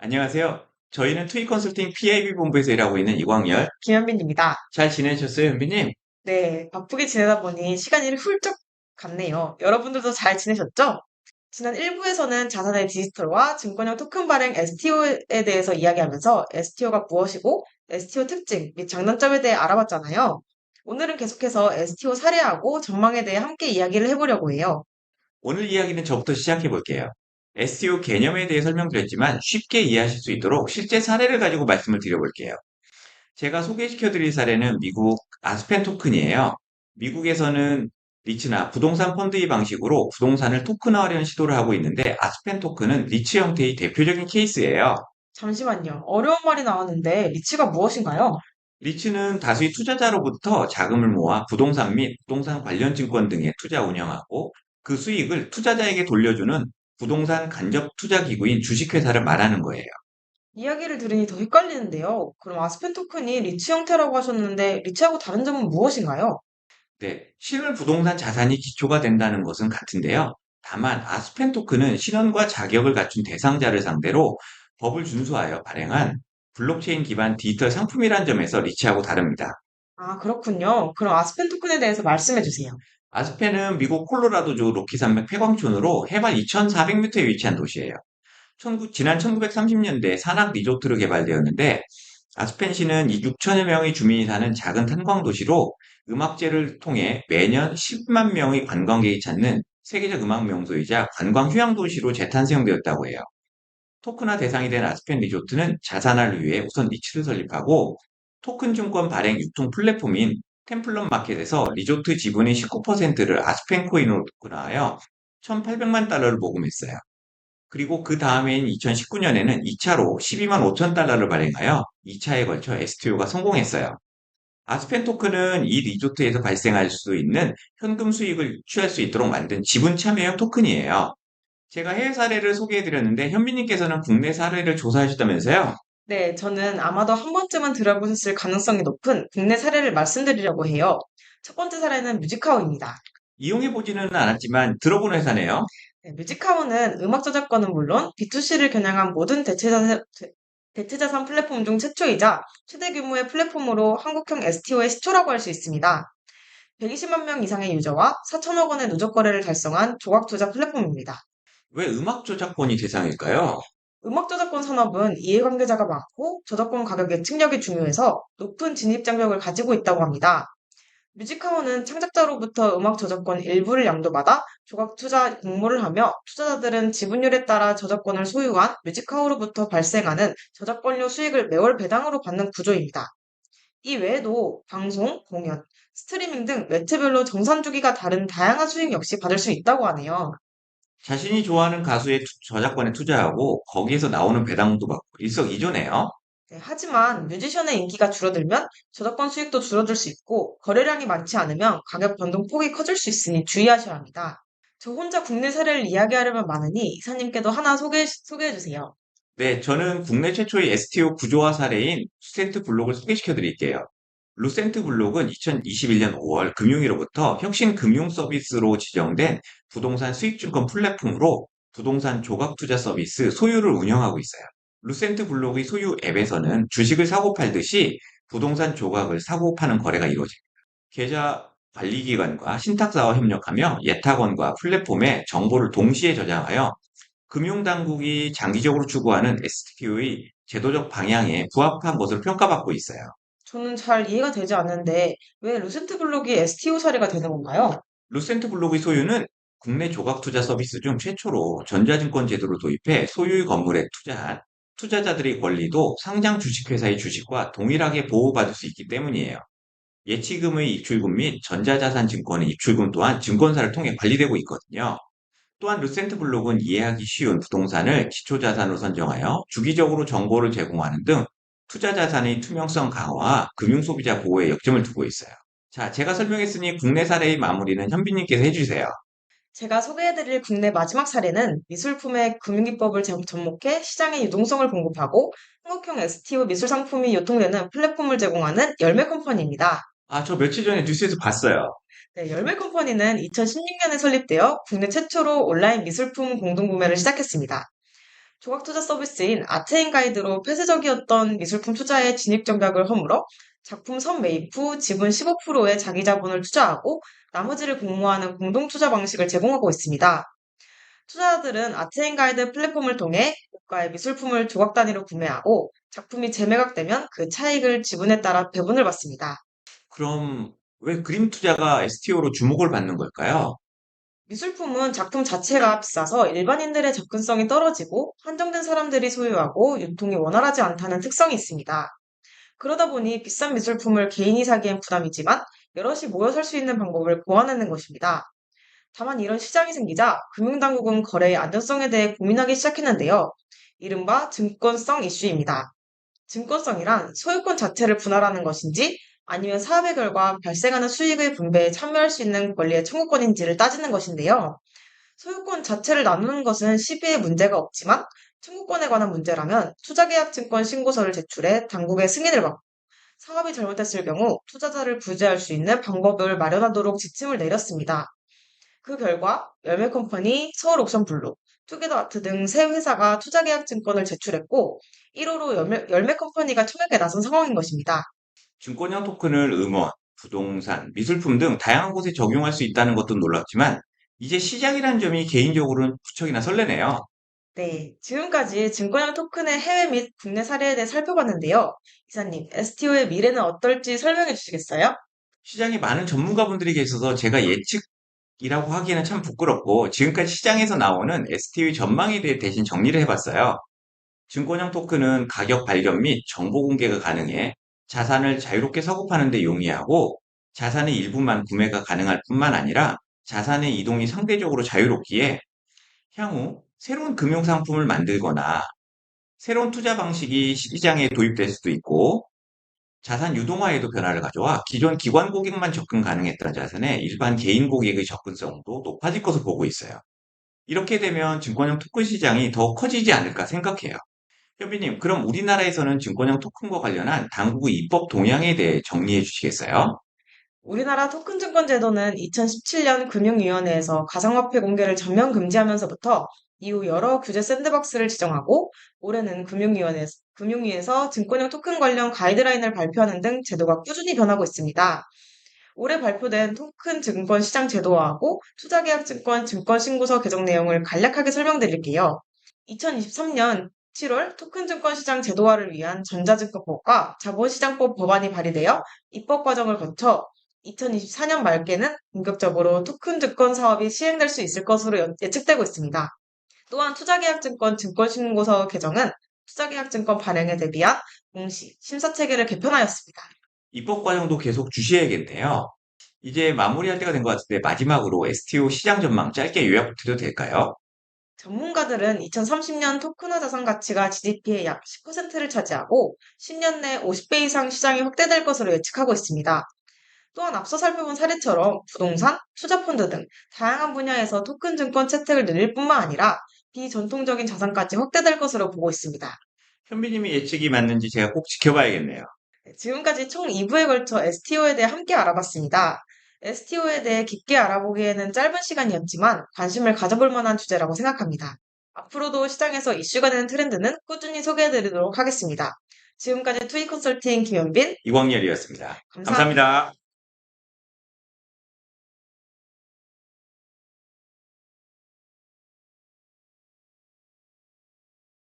안녕하세요. 저희는 투이 컨설팅 PIB 본부에서 일하고 있는 이광열. 김현빈입니다. 잘 지내셨어요, 현빈님? 네, 바쁘게 지내다 보니 시간이 훌쩍 갔네요. 여러분들도 잘 지내셨죠? 지난 1부에서는 자산의 디지털화, 증권형 토큰 발행 STO에 대해서 이야기하면서 STO가 무엇이고, STO 특징 및 장단점에 대해 알아봤잖아요. 오늘은 계속해서 STO 사례하고 전망에 대해 함께 이야기를 해보려고 해요. 오늘 이야기는 저부터 시작해 볼게요. SEO 개념에 대해 설명드렸지만 쉽게 이해하실 수 있도록 실제 사례를 가지고 말씀을 드려볼게요. 제가 소개시켜 드릴 사례는 미국 아스펜 토큰이에요. 미국에서는 리츠나 부동산 펀드의 방식으로 부동산을 토큰화하려는 시도를 하고 있는데 아스펜 토큰은 리츠 형태의 대표적인 케이스예요. 잠시만요. 어려운 말이 나왔는데 리츠가 무엇인가요? 리츠는 다수의 투자자로부터 자금을 모아 부동산 및 부동산 관련 증권 등에 투자 운영하고 그 수익을 투자자에게 돌려주는 부동산 간접 투자 기구인 주식회사를 말하는 거예요. 이야기를 들으니 더 헷갈리는데요. 그럼 아스펜 토큰이 리츠 형태라고 하셨는데 리츠하고 다른 점은 무엇인가요? 네, 실물 부동산 자산이 기초가 된다는 것은 같은데요. 다만 아스펜 토큰은 신원과 자격을 갖춘 대상자를 상대로 법을 준수하여 발행한 블록체인 기반 디지털 상품이란 점에서 리츠하고 다릅니다. 아, 그렇군요. 그럼 아스펜 토큰에 대해서 말씀해 주세요. 아스펜은 미국 콜로라도주 로키 산맥 폐광촌으로 해발 2,400m에 위치한 도시예요. 지난 1930년대 산악 리조트로 개발되었는데 아스펜시는 6천여 명의 주민이 사는 작은 탄광 도시로 음악제를 통해 매년 10만 명의 관광객이 찾는 세계적 음악 명소이자 관광 휴양 도시로 재탄생되었다고 해요. 토큰화 대상이 된 아스펜 리조트는 자산화를 위해 우선 니치를 설립하고 토큰 증권 발행 유통 플랫폼인 템플럼 마켓에서 리조트 지분의 19%를 아스펜 코인으로 토큰화하여 1,800만 달러를 모금했어요. 그리고 그 다음해인 2019년에는 2차로 12만 5천 달러를 발행하여 2차에 걸쳐 STO가 성공했어요. 아스펜 토큰은 이 리조트에서 발생할 수 있는 현금 수익을 취할 수 있도록 만든 지분 참여형 토큰이에요. 제가 해외 사례를 소개해드렸는데 현미님께서는 국내 사례를 조사하셨다면서요? 네, 저는 아마도 한 번쯤은 들어보셨을 가능성이 높은 국내 사례를 말씀드리려고 해요. 첫 번째 사례는 뮤직하우입니다. 이용해보지는 않았지만 들어본 회사네요. 네, 뮤직하우는 음악 저작권은 물론 B2C를 겨냥한 모든 대체자산 플랫폼 중 최초이자 최대 규모의 플랫폼으로 한국형 STO의 시초라고 할 수 있습니다. 120만 명 이상의 유저와 4천억 원의 누적 거래를 달성한 조각 투자 플랫폼입니다. 왜 음악 저작권이 대상일까요? 음악 저작권 산업은 이해관계자가 많고 저작권 가격 예측력이 중요해서 높은 진입 장벽을 가지고 있다고 합니다. 뮤직하우는 창작자로부터 음악 저작권 일부를 양도받아 조각 투자 공모를 하며 투자자들은 지분율에 따라 저작권을 소유한 뮤직하우로부터 발생하는 저작권료 수익을 매월 배당으로 받는 구조입니다. 이 외에도 방송, 공연, 스트리밍 등 매체별로 정산 주기가 다른 다양한 수익 역시 받을 수 있다고 하네요. 자신이 좋아하는 가수의 저작권에 투자하고 거기에서 나오는 배당도 받고 일석이조네요. 네, 하지만 뮤지션의 인기가 줄어들면 저작권 수익도 줄어들 수 있고 거래량이 많지 않으면 가격 변동 폭이 커질 수 있으니 주의하셔야 합니다. 저 혼자 국내 사례를 이야기하려면 많으니 이사님께도 하나 소개해 주세요. 네, 저는 국내 최초의 STO 구조화 사례인 루센트 블록을 소개시켜 드릴게요. 루센트 블록은 2021년 5월 금융위로부터 혁신 금융 서비스로 지정된 부동산 수익증권 플랫폼으로 부동산 조각 투자 서비스 소유를 운영하고 있어요. 루센트 블록의 소유 앱에서는 주식을 사고 팔듯이 부동산 조각을 사고 파는 거래가 이루어집니다. 계좌 관리기관과 신탁사와 협력하며 예탁원과 플랫폼에 정보를 동시에 저장하여 금융당국이 장기적으로 추구하는 STO의 제도적 방향에 부합한 것으로 평가받고 있어요. 저는 잘 이해가 되지 않는데 왜 루센트 블록이 STO 사례가 되는 건가요? 루센트 블록의 소유는 국내 조각 투자 서비스 중 최초로 전자증권 제도를 도입해 소유의 건물에 투자한 투자자들의 권리도 상장 주식회사의 주식과 동일하게 보호받을 수 있기 때문이에요. 예치금의 입출금 및 전자자산 증권의 입출금 또한 증권사를 통해 관리되고 있거든요. 또한 루센트 블록은 이해하기 쉬운 부동산을 기초자산으로 선정하여 주기적으로 정보를 제공하는 등 투자 자산의 투명성 강화와 금융 소비자 보호에 역점을 두고 있어요. 자, 제가 설명했으니 국내 사례의 마무리는 현빈님께서 해주세요. 제가 소개해드릴 국내 마지막 사례는 미술품의 금융기법을 접목해 시장의 유동성을 공급하고 한국형 STO 미술 상품이 유통되는 플랫폼을 제공하는 열매 컴퍼니입니다. 아, 저 며칠 전에 뉴스에서 봤어요. 네, 열매 컴퍼니는 2016년에 설립되어 국내 최초로 온라인 미술품 공동구매를 시작했습니다. 조각투자 서비스인 아트앤가이드로 폐쇄적이었던 미술품 투자의 진입 장벽을 허물어 작품 선매입 후 지분 15%의 자기 자본을 투자하고 나머지를 공모하는 공동투자 방식을 제공하고 있습니다. 투자자들은 아트앤가이드 플랫폼을 통해 고가의 미술품을 조각 단위로 구매하고 작품이 재매각되면 그 차익을 지분에 따라 배분을 받습니다. 그럼 왜 그림 투자가 STO로 주목을 받는 걸까요? 미술품은 작품 자체가 비싸서 일반인들의 접근성이 떨어지고 한정된 사람들이 소유하고 유통이 원활하지 않다는 특성이 있습니다. 그러다 보니 비싼 미술품을 개인이 사기엔 부담이지만 여럿이 모여 살 수 있는 방법을 보완하는 것입니다. 다만 이런 시장이 생기자 금융당국은 거래의 안전성에 대해 고민하기 시작했는데요. 이른바 증권성 이슈입니다. 증권성이란 소유권 자체를 분할하는 것인지 아니면 사업의 결과 발생하는 수익의 분배에 참여할 수 있는 권리의 청구권인지를 따지는 것인데요. 소유권 자체를 나누는 것은 시비에 문제가 없지만 청구권에 관한 문제라면 투자계약증권 신고서를 제출해 당국의 승인을 받고 사업이 잘못됐을 경우 투자자를 구제할 수 있는 방법을 마련하도록 지침을 내렸습니다. 그 결과 열매컴퍼니, 서울옥션블루, 투게더아트 등 세 회사가 투자계약증권을 제출했고 1호로 열매컴퍼니가 청약에 나선 상황인 것입니다. 증권형 토큰을 음원, 부동산, 미술품 등 다양한 곳에 적용할 수 있다는 것도 놀랍지만 이제 시작이라는 점이 개인적으로는 무척이나 설레네요. 네, 지금까지 증권형 토큰의 해외 및 국내 사례에 대해 살펴봤는데요. 이사님, STO의 미래는 어떨지 설명해 주시겠어요? 시장에 많은 전문가분들이 계셔서 제가 예측이라고 하기에는 참 부끄럽고 지금까지 시장에서 나오는 ST의 전망에 대해 대신 정리를 해봤어요. 증권형 토큰은 가격 발견 및 정보 공개가 가능해 자산을 자유롭게 서급하는 데 용이하고 자산의 일부만 구매가 가능할 뿐만 아니라 자산의 이동이 상대적으로 자유롭기에 향후 새로운 금융 상품을 만들거나 새로운 투자 방식이 시장에 도입될 수도 있고 자산 유동화에도 변화를 가져와 기존 기관 고객만 접근 가능했던 자산에 일반 개인 고객의 접근성도 높아질 것으로 보고 있어요. 이렇게 되면 증권형 토큰 시장이 더 커지지 않을까 생각해요. 현비님, 그럼 우리나라에서는 증권형 토큰과 관련한 당국의 입법 동향에 대해 정리해 주시겠어요? 우리나라 토큰 증권 제도는 2017년 금융위원회에서 가상화폐 공개를 전면 금지하면서부터 이후 여러 규제 샌드박스를 지정하고 올해는 금융위에서 증권형 토큰 관련 가이드라인을 발표하는 등 제도가 꾸준히 변하고 있습니다. 올해 발표된 토큰 증권 시장 제도화하고 투자계약증권 증권신고서 개정 내용을 간략하게 설명드릴게요. 2023년 7월 토큰 증권 시장 제도화를 위한 전자증권법과 자본시장법 법안이 발의되어 입법 과정을 거쳐 2024년 말께는 본격적으로 토큰 증권 사업이 시행될 수 있을 것으로 예측되고 있습니다. 또한 투자계약증권 증권신고서 개정은 투자계약증권 발행에 대비한 공시, 심사체계를 개편하였습니다. 입법 과정도 계속 주시해야겠네요. 이제 마무리할 때가 된 것 같은데 마지막으로 STO 시장 전망 짧게 요약 드려도 될까요? 전문가들은 2030년 토큰화 자산 가치가 GDP의 약 10%를 차지하고 10년 내 50배 이상 시장이 확대될 것으로 예측하고 있습니다. 또한 앞서 살펴본 사례처럼 부동산, 투자펀드 등 다양한 분야에서 토큰 증권 채택을 늘릴 뿐만 아니라 비전통적인 자산까지 확대될 것으로 보고 있습니다. 현비님이 예측이 맞는지 제가 꼭 지켜봐야겠네요. 네, 지금까지 총 2부에 걸쳐 STO에 대해 함께 알아봤습니다. STO에 대해 깊게 알아보기에는 짧은 시간이었지만 관심을 가져볼 만한 주제라고 생각합니다. 앞으로도 시장에서 이슈가 되는 트렌드는 꾸준히 소개해드리도록 하겠습니다. 지금까지 투이 컨설팅 김현빈, 이광열이었습니다. 감사합니다. 감사합니다.